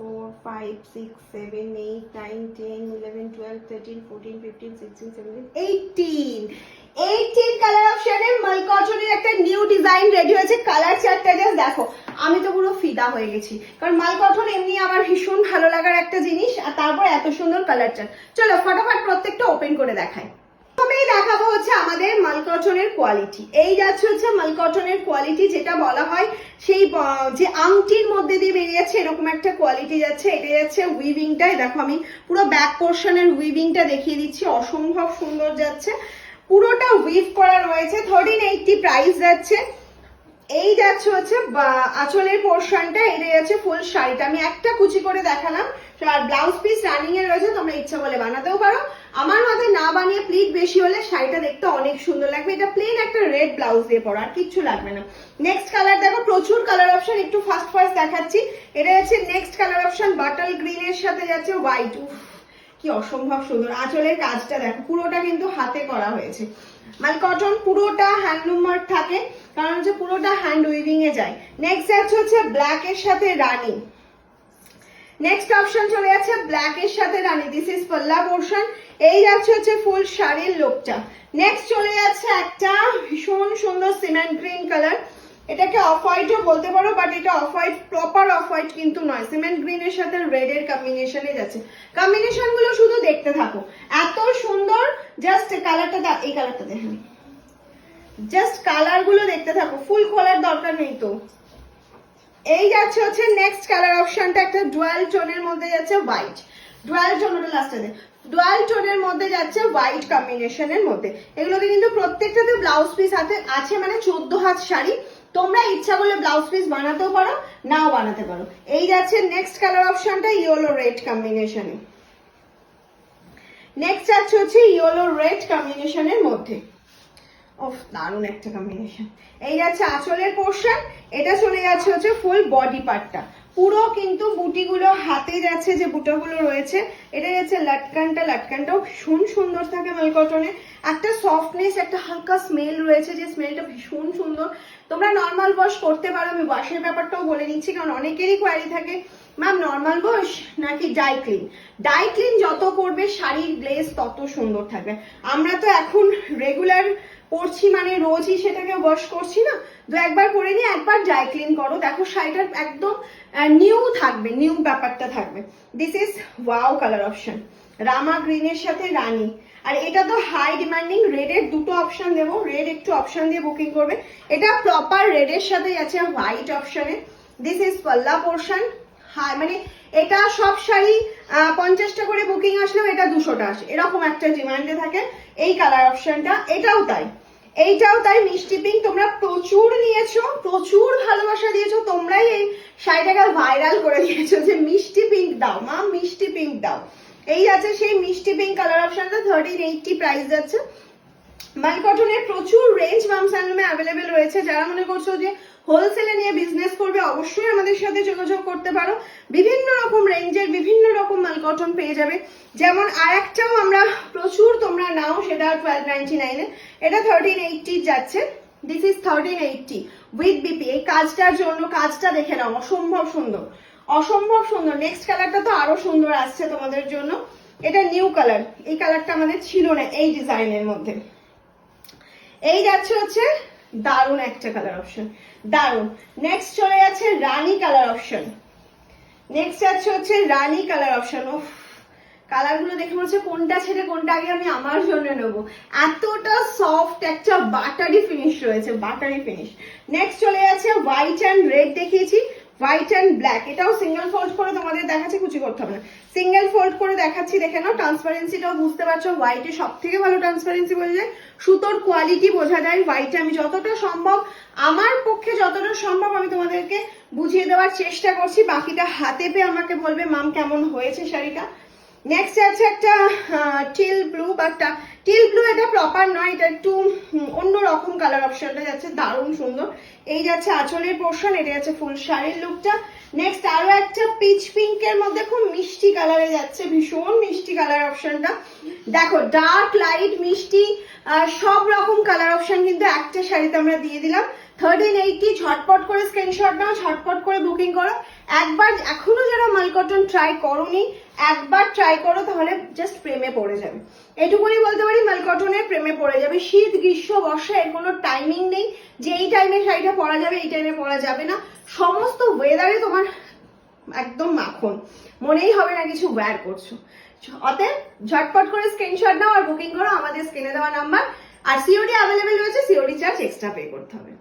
4 5 6 7 8 9 10 11 12 13 14 15 16 17 18 18 colour অপশনে মাল কটনের একটা নিউ ডিজাইন রেডি হয়েছে। কালার চার্টটা জাস্ট দেখো, আমি তো পুরো ফিদা হয়ে গেছি, কারণ মাল কটন এমনি আমার ভীষণ ভালো লাগার একটা জিনিস, আর তারপর এত সুন্দর কালার চার্ট। চলো ফটাফট প্রত্যেকটা ওপেন করে দেখাই। প্রথমেই দেখাবো হচ্ছে আমাদের মাল কটনের কোয়ালিটি। এই যাচ্ছে হচ্ছে মাল কটনের কোয়ালিটি, যেটা বলা হয় সেই যে আংটির মধ্যে দিয়ে বেরিয়েছে এরকম একটা কোয়ালিটি যাচ্ছে। এটা যাচ্ছে উইভিংটা, দেখো আমি পুরো ব্যাক পোর্শনের উইভিংটা দেখিয়ে দিচ্ছি, অসম্ভব সুন্দর যাচ্ছে, পুরোটা উইভ করা রয়েছে। 1380 প্রাইস যাচ্ছে। এই যাচ্ছে হচ্ছে আঁচলের পোর্শনটা, এটা যাচ্ছে ফুল শাড়িটা। আমি একটা কুচি করে দেখালাম, আর ব্লাউজ পিস রানিং এ রয়েছে, তোমরা ইচ্ছা করলে বানাতেও পারো। আমার মাথায় না বানিয়ে প্লিট বেশি হলে শাড়িটা দেখতে অনেক সুন্দর লাগবে। এটা প্লেন একটা রেড ব্লাউজ দিয়ে পরো, আর কিচ্ছু লাগবে না। নেক্সট কালার দেখো, প্রচুর কালার অপশন, একটু ফার্স্ট দেখাচ্ছি। এটা যাচ্ছে next colour option, bottle green এর সাথে যাচ্ছে হোয়াইট। কি অসম্ভব সুন্দর আঁচলের কাজটা দেখো, পুরোটা কিন্তু হাতে করা হয়েছে। মাল কটন পুরোটা হ্যান্ডলুম ওয়ার্ক থাকে, কারণ হচ্ছে পুরোটা হ্যান্ড উইভিং এ যায়। নেক্সট যাচ্ছে হচ্ছে ব্ল্যাক এর সাথে রানী। নেক্সট অপশন চলে যাচ্ছে ব্ল্যাক এর সাথে রানী, দিস ইজ পাল্লা পোর্শন। এই যাচ্ছে হচ্ছে ফুল শাড়ির লুকটা। নেক্সট চলে যাচ্ছে একটা ভীষণ সুন্দর সিমেন্ট গ্রিন কালার, এটাকে অফ হোয়াইটও বলতে পারো, বাট এটা off white proper off white কিন্তু নয়, সিমেন্ট গ্রিন এর সাথে রেড এর কম্বিনেশনে যাচ্ছে। কম্বিনেশন গুলো শুধু দেখতে থাকো, এত সুন্দর। জাস্ট কালারটা, এই কালারটা দেখেন, জাস্ট কালার গুলো দেখতে থাকো, ফুল খোলার দরকার নেই তো। এই যাচ্ছে হচ্ছে নেক্সট কালার অপশনটা, একটা ডুয়াল টোনের মধ্যে যাচ্ছে হোয়াইট, ডুয়াল টোনটা লাস্টে, ডুয়াল টোনের মধ্যে যাচ্ছে হোয়াইট কম্বিনেশনের মধ্যে। এগুলোতে কিন্তু প্রত্যেকটাতে ব্লাউজ পিস হাতে আছে, মানে 14 হাত শাড়ি। তোমরা ইচ্ছা করলে ব্লাউজ পিস বানাতেও পারো, নাও বানাতে পারো। এই যাচ্ছে নেক্সট কালার অপশনটা ইয়েলো রেড কম্বিনেশনে। নেক্সট যাচ্ছে হচ্ছে ইয়েলো রেড কম্বিনেশনের মধ্যে, ওফ দারুণ একটা কম্বিনেশন। এই যাচ্ছে আঁচলের পোর্শন, এটা চলে যাচ্ছে হচ্ছে ফুল বডি পার্টটা, পুরো কিন্তু বুটিগুলো হাতে যাচ্ছে, যে বুটাগুলো রয়েছে। এটা যাচ্ছে লাটকানটাও ভীষণ সুন্দর থাকে মাল কটনে, একটা সফটনেস, একটা হালকা স্মেল রয়েছে, যে স্মেলটা ভীষণ সুন্দর। তোমরা নর্মাল ওয়াশ করতে পারো, আমি ওয়াশের ব্যাপারটাও বলে নিচ্ছি, কারণ অনেকেরই কোয়ারি থাকে ম্যাম নর্মাল ওয়াশ নাকি ডাই ক্লিন। ডাই ক্লিন যত করবে শাড়ির গ্লেজ তত সুন্দর থাকবে। আমরা তো এখন রেগুলার পরছি, মানে রোজই সেটাকে ওয়াশ করছি না, তো একবার পরে নিয়ে একবার ড্রাই ক্লিন করো, দেখো শাড়িটার একদম নিউ থাকবে, নিউ ব্যাপারটা থাকবে। This is wow colour option, রামা গ্রিনের সাথে রানী। আর এটা তো হাই ডিমান্ডিং, রেডের দুটো অপশন দেবো, রেড একটু অপশন দিয়ে বুকিং করবে। এটা প্রপার রেডের সাথে আছে হোয়াইট অপশনে। দিস ইজ পাল্লা পোর্শন, হাই মানে এটা সব শাড়ি 50টা করে বুকিং আসলেও এটা 200টা আসে, এরকম একটা ডিমান্ডে থাকে এই কালার অপশনটা। এটাও তাই, এইটাও তাই মিষ্টি পিঙ্ক। তোমরা প্রচুর নিয়েছো, প্রচুর ভালোবাসা দিয়েছো, তোমরাই এই শাড়িটাকে ভাইরাল করে দিয়েছো যে মিষ্টি পিঙ্ক দাও মা, মিষ্টি পিঙ্ক দাও। এই আছে সেই মিষ্টি পিঙ্ক কালার অপশনটা, 1380 প্রাইস যাচ্ছে। মাল কটনের প্রচুর রেঞ্জ মামস হ্যান্ডলুমে অ্যাভেলেবেল রয়েছে। যারা মনে করছো যে হোলসেলে নিয়ে বিজনেস করবে, অবশ্যই আমাদের সাথে যোগাযোগ করতে পারো। বিভিন্ন রকম রেঞ্জের বিভিন্ন রকম মাল কটন পেয়ে যাবে। যেমন আর একটাও আমরা প্রচুর তোমরা নাও, সেটা 1299 এ, এটা 1380 যাচ্ছে। This is 1380 with BP. এই কাজটার জন্য, কাজটা দেখে নাও, অসম্ভব সুন্দর, অসম্ভব সুন্দর। নেক্সট কালারটা তো আরো সুন্দর আসছে তোমাদের জন্য, এটা নিউ কালার, এই কালারটা আমাদের ছিল না এই ডিজাইনের মধ্যে। এই যাচ্ছে হচ্ছে দারুণ একটা কালার অপশন, দারুণ। নেক্সট চলে যাচ্ছে রানী কালার অপশন, নেক্সট যাচ্ছে হচ্ছে রানী কালার অপশন। ও কালার গুলো দেখে মনে হচ্ছে কোনটা ছেড়ে কোনটা আগে আমি আমার জন্য নেবো, এতটা সফট একটা বাটারি ফিনিশ রয়েছে, বাটারি ফিনিশ। নেক্সট চলে যাচ্ছে হোয়াইট অ্যান্ড রেড দেখিয়েছি, হোয়াইট অ্যান্ড ব্ল্যাক। এটাও সিঙ্গেল ফোল্ড করে তোমাদের দেখাচ্ছি, কুচি করতে হবে না, সিঙ্গেল ফোল্ড করে দেখাচ্ছি, দেখে নাও। ট্রান্সপারেন্সিটাও বুঝতে পারছো, হোয়াইটে সব থেকে ভালো ট্রান্সপারেন্সি বোঝা যায়, সুতোর কোয়ালিটি বোঝা যায় হোয়াইটে। আমি যতটা সম্ভব, আমার পক্ষে যতটা সম্ভব আমি তোমাদেরকে বুঝিয়ে দেওয়ার চেষ্টা করছি, বাকিটা হাতে পেয়ে আমাকে বলবে মাম কেমন হয়েছে শাড়িটা। নেক্সট আছে একটা teal blue, but teal blue এটা প্রপার নয়, এটা একটু অন্যরকম কালার অপশনটা যাচ্ছে, দারুণ সুন্দর। এই যাচ্ছে আঁচলের পোর্শন, এটা যাচ্ছে ফুল শাড়ির লুকটা। নেক্সট আরো একটা পিচ পিঙ্কের মধ্যে খুব মিষ্টি কালারে যাচ্ছে, ভীষণ মিষ্টি কালার অপশনটা। দেখো ডার্ক লাইট মিষ্টি সব রকম কালার অপশন কিন্তু একটা শাড়িতে আমরা দিয়ে দিলাম। 1380 ঝটপট করে স্ক্রিনশট নাও, ঝটপট করে বুকিং করো। একবার এখনো যারা মাল কটন ট্রাই করোনি, একবার ট্রাই করো, তাহলে জাস্ট প্রেমে পড়ে যাবে। এটুকুনি বলতে পারি, মাল কটনের প্রেমে পড়ে যাবে। শীত, গ্রীষ্ম, বর্ষা এর কোনো টাইমিং নেই যে এই টাইমে শাড়িটা পরা যাবে, এই টাইমে পরা যাবে না। সমস্ত ওয়েদারে তোমার একদম মাখন, মনেই হবে না কিছু ওয়্যার করছো। অতএব ঝটপট করে স্ক্রিনশট নাও আর বুকিং করো আমাদের স্ক্রিনে দেওয়া নাম্বার। আর সিওডি অ্যাভেলেবেল রয়েছে, সিওডি চার্জ এক্সট্রা পে করতে হবে।